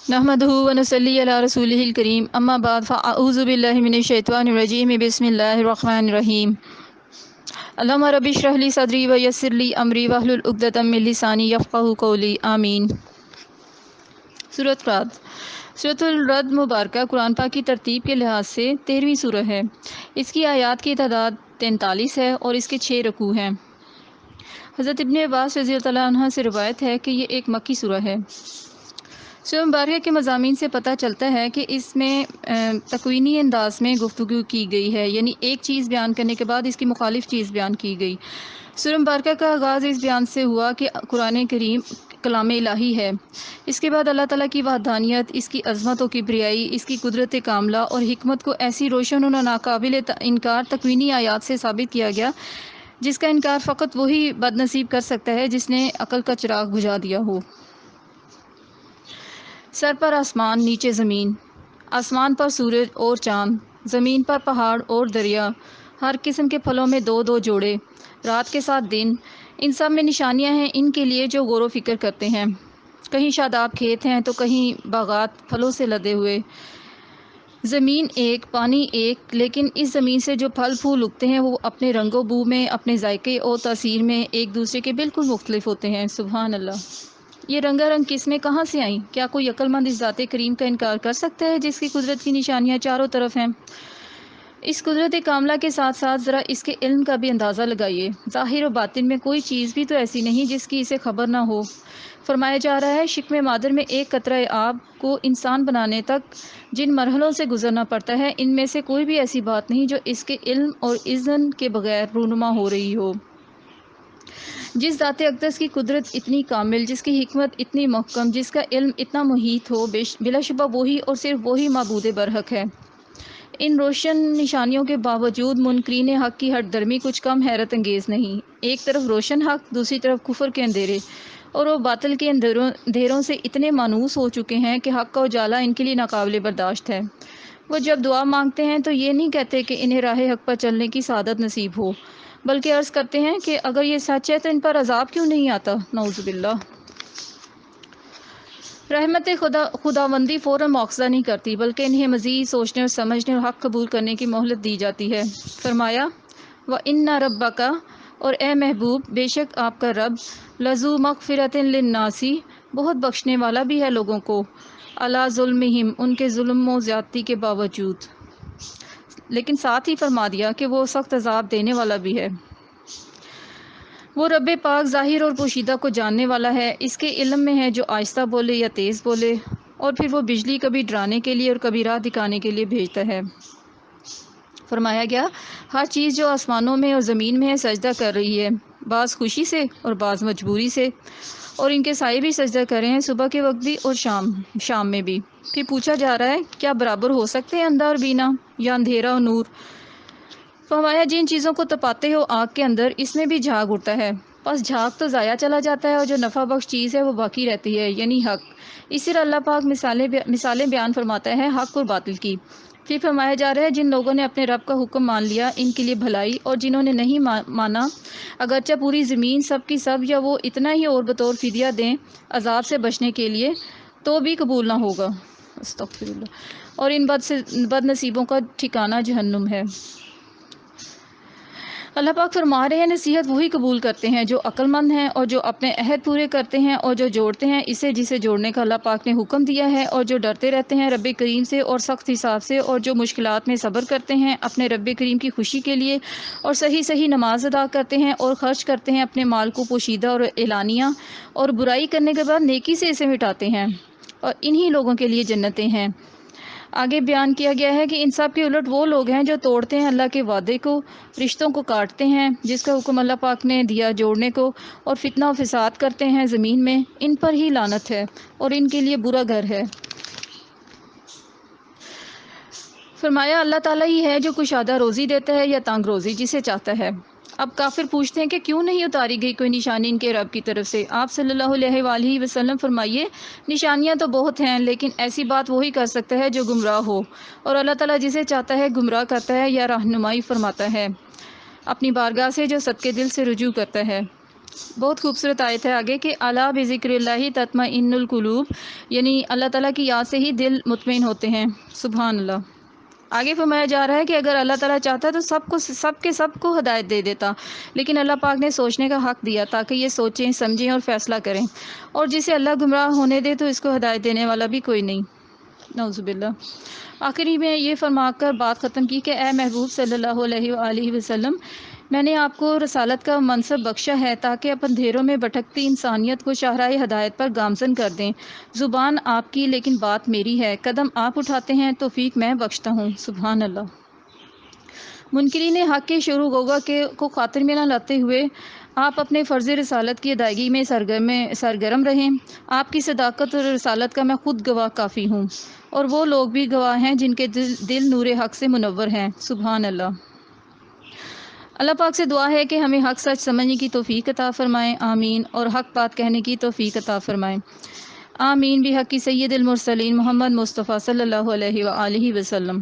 نحمدہ ونصلی علی رسولہ الکریم اما بعد فاعوذ باللہ من الشیطان الرجیم بسم اللہ الرحمن الرحیم اللہم رب اشرح لی صدری ویسر لی امری واحلل عقدۃ من لسانی یفقہوا قولی آمین۔ سورۃ رعد۔ سورۃ الرعد مبارکہ قرآن پاک کی ترتیب کے لحاظ سے 13ویں سورہ ہے۔ اس کی آیات کی تعداد 43 ہے اور اس کے 6 رکوع ہیں۔ حضرت ابن عباس رضی اللہ عنہ سے روایت ہے کہ یہ ایک مکی سورہ ہے۔ سورہ مبارکہ کے مضامین سے پتہ چلتا ہے کہ اس میں تکوینی انداز میں گفتگو کی گئی ہے، یعنی ایک چیز بیان کرنے کے بعد اس کی مخالف چیز بیان کی گئی۔ سورہ مبارکہ کا آغاز اس بیان سے ہوا کہ قرآن کریم کلام الہی ہے۔ اس کے بعد اللہ تعالیٰ کی وحدانیت، اس کی عظمت و کبریائی، اس کی قدرت کاملہ اور حکمت کو ایسی روشن و ناقابل انکار تکوینی آیات سے ثابت کیا گیا جس کا انکار فقط وہی بد نصیب کر سکتا ہے جس نے عقل کا چراغ بجھا دیا ہو۔ سر پر آسمان، نیچے زمین، آسمان پر سورج اور چاند، زمین پر پہاڑ اور دریا، ہر قسم کے پھلوں میں دو دو جوڑے، رات کے ساتھ دن، ان سب میں نشانیاں ہیں ان کے لیے جو غور و فکر کرتے ہیں۔ کہیں شاداب کھیت ہیں تو کہیں باغات پھلوں سے لدے ہوئے۔ زمین ایک، پانی ایک، لیکن اس زمین سے جو پھل پھول اگتے ہیں وہ اپنے رنگ و بو میں، اپنے ذائقے اور تاثیر میں ایک دوسرے کے بالکل مختلف ہوتے ہیں۔ سبحان اللہ! یہ رنگا رنگ قسمیں کہاں سے آئیں؟ کیا کوئی عقل مند اس ذات کریم کا انکار کر سکتا ہے جس کی قدرت کی نشانیاں چاروں طرف ہیں؟ اس قدرت کاملہ کے ساتھ ساتھ ذرا اس کے علم کا بھی اندازہ لگائیے۔ ظاہر و باطن میں کوئی چیز بھی تو ایسی نہیں جس کی اسے خبر نہ ہو۔ فرمایا جا رہا ہے شکم مادر میں ایک قطرہ آب کو انسان بنانے تک جن مرحلوں سے گزرنا پڑتا ہے ان میں سے کوئی بھی ایسی بات نہیں جو اس کے علم اور اذن کے بغیر رونما ہو رہی ہو۔ جس ذات اقدس کی قدرت اتنی کامل، جس کی حکمت اتنی محکم، جس کا علم اتنا محیط ہو، بلا شبہ وہی اور صرف وہی معبود برحق ہے۔ ان روشن نشانیوں کے باوجود منکرین حق کی ہٹ درمی کچھ کم حیرت انگیز نہیں۔ ایک طرف روشن حق، دوسری طرف کفر کے اندھیرے، اور وہ باطل کے اندھیروں سے اتنے مانوس ہو چکے ہیں کہ حق کا اجالا ان کے لیے ناقابل برداشت ہے۔ وہ جب دعا مانگتے ہیں تو یہ نہیں کہتے کہ انہیں راہ حق پر چلنے کی سعادت نصیب ہو، بلکہ عرض کرتے ہیں کہ اگر یہ سچ ہے تو ان پر عذاب کیوں نہیں آتا؟ نعوذ باللہ! رحمت خداوندی فوراً مواخذہ نہیں کرتی، بلکہ انہیں مزید سوچنے اور سمجھنے اور حق قبول کرنے کی مہلت دی جاتی ہے۔ فرمایا وَإِنَّ رَبَّكَ، اور اے محبوب بے شک آپ کا رب، لَذُو مَغْفِرَةٍ لِلنَّاسِ، بہت بخشنے والا بھی ہے لوگوں کو، عَلَىٰ ظُلْمِهِمْ، ان کے ظلم و زیادتی کے باوجود، لیکن ساتھ ہی فرما دیا کہ وہ سخت عذاب دینے والا بھی ہے۔ وہ رب پاک ظاہر اور پوشیدہ کو جاننے والا ہے، اس کے علم میں ہے جو آہستہ بولے یا تیز بولے، اور پھر وہ بجلی کبھی ڈرانے کے لیے اور کبھی راہ دکھانے کے لیے بھیجتا ہے۔ فرمایا گیا ہر چیز جو آسمانوں میں اور زمین میں ہے سجدہ کر رہی ہے، بعض خوشی سے اور بعض مجبوری سے، اور ان کے سائے بھی سجدہ کر رہے ہیں، صبح کے وقت بھی اور شام میں بھی۔ پھر پوچھا جا رہا ہے کیا برابر ہو سکتے ہیں اندھا اور بینا، یا اندھیرا اور نور؟ فرمایا جن چیزوں کو تپاتے ہو آگ کے اندر، اس میں بھی جھاگ اڑتا ہے، بس جھاگ تو ضائع چلا جاتا ہے اور جو نفع بخش چیز ہے وہ باقی رہتی ہے، یعنی حق۔ اسی طرح اللہ پاک مثالیں بیان فرماتا ہے حق اور باطل کی۔ پھر فرمایا جا رہا ہے جن لوگوں نے اپنے رب کا حکم مان لیا ان کے لیے بھلائی، اور جنہوں نے نہیں مانا اگرچہ پوری زمین سب کی سب یا وہ اتنا ہی اور بطور فدیہ دیں عذاب سے بچنے کے لیے تو بھی قبول نہ ہوگا۔ استغفر اللہ! اور ان بد نصیبوں کا ٹھکانہ جہنم ہے۔ اللہ پاک فرما رہے ہیں نصیحت وہی قبول کرتے ہیں جو عقل مند ہیں اور جو اپنے عہد پورے کرتے ہیں اور جو جوڑتے ہیں اسے جسے جوڑنے کا اللہ پاک نے حکم دیا ہے، اور جو ڈرتے رہتے ہیں رب کریم سے اور سخت حساب سے، اور جو مشکلات میں صبر کرتے ہیں اپنے رب کریم کی خوشی کے لیے، اور صحیح نماز ادا کرتے ہیں اور خرچ کرتے ہیں اپنے مال کو پوشیدہ اور اعلانیہ، اور برائی کرنے کے بعد نیکی سے اسے مٹاتے ہیں، اور انہی لوگوں کے لیے جنتیں ہیں۔ آگے بیان کیا گیا ہے کہ ان سب کے الٹ وہ لوگ ہیں جو توڑتے ہیں اللہ کے وعدے کو، رشتوں کو کاٹتے ہیں جس کا حکم اللہ پاک نے دیا جوڑنے کو، اور فتنہ و فساد کرتے ہیں زمین میں، ان پر ہی لعنت ہے اور ان کے لیے برا گھر ہے۔ فرمایا اللہ تعالیٰ ہی ہے جو کشادہ روزی دیتا ہے یا تنگ روزی جسے چاہتا ہے۔ اب کافر پوچھتے ہیں کہ کیوں نہیں اتاری گئی کوئی نشانی ان کے رب کی طرف سے؟ آپ صلی اللہ علیہ وآلہ وسلم فرمائیے نشانیاں تو بہت ہیں، لیکن ایسی بات وہی کر سکتا ہے جو گمراہ ہو، اور اللہ تعالیٰ جسے چاہتا ہے گمراہ کرتا ہے یا رہنمائی فرماتا ہے اپنی بارگاہ سے جو صدقے دل سے رجوع کرتا ہے۔ بہت خوبصورت آیت ہے آگے کہ الا بذکر اللہ تطمئن القلوب، یعنی اللہ تعالیٰ کی یاد سے ہی دل مطمئن ہوتے ہیں۔ سبحان اللہ۔ آگے فرمایا جا رہا ہے کہ اگر اللہ تعالیٰ چاہتا تو سب کو ہدایت دے دیتا، لیکن اللہ پاک نے سوچنے کا حق دیا تاکہ یہ سوچیں، سمجھیں اور فیصلہ کریں، اور جسے اللہ گمراہ ہونے دے تو اس کو ہدایت دینے والا بھی کوئی نہیں۔ نعوذ باللہ۔ آخری میں یہ فرما کر بات ختم کی کہ اے محبوب صلی اللہ علیہ وآلہ وسلم، میں نے آپ کو رسالت کا منصب بخشا ہے تاکہ اندھیروں میں بھٹکتی انسانیت کو شاہراہ ہدایت پر گامزن کر دیں۔ زبان آپ کی لیکن بات میری ہے، قدم آپ اٹھاتے ہیں توفیق میں بخشتا ہوں۔ سبحان اللہ۔ منکرین حق کے شروع گوگا کو خاطر میں نہ لاتے ہوئے آپ اپنے فرض رسالت کی ادائیگی میں سرگرم رہیں۔ آپ کی صداقت اور رسالت کا میں خود گواہ کافی ہوں، اور وہ لوگ بھی گواہ ہیں جن کے دل نور حق سے منور ہیں۔ سبحان اللہ۔ اللہ پاک سے دعا ہے کہ ہمیں حق سچ سمجھنے کی توفیق عطا فرمائیں، آمین، اور حق بات کہنے کی توفیق عطا فرمائیں، آمین، بحق سید المرسلین محمد مصطفیٰ صلی اللہ علیہ وآلہ وسلم۔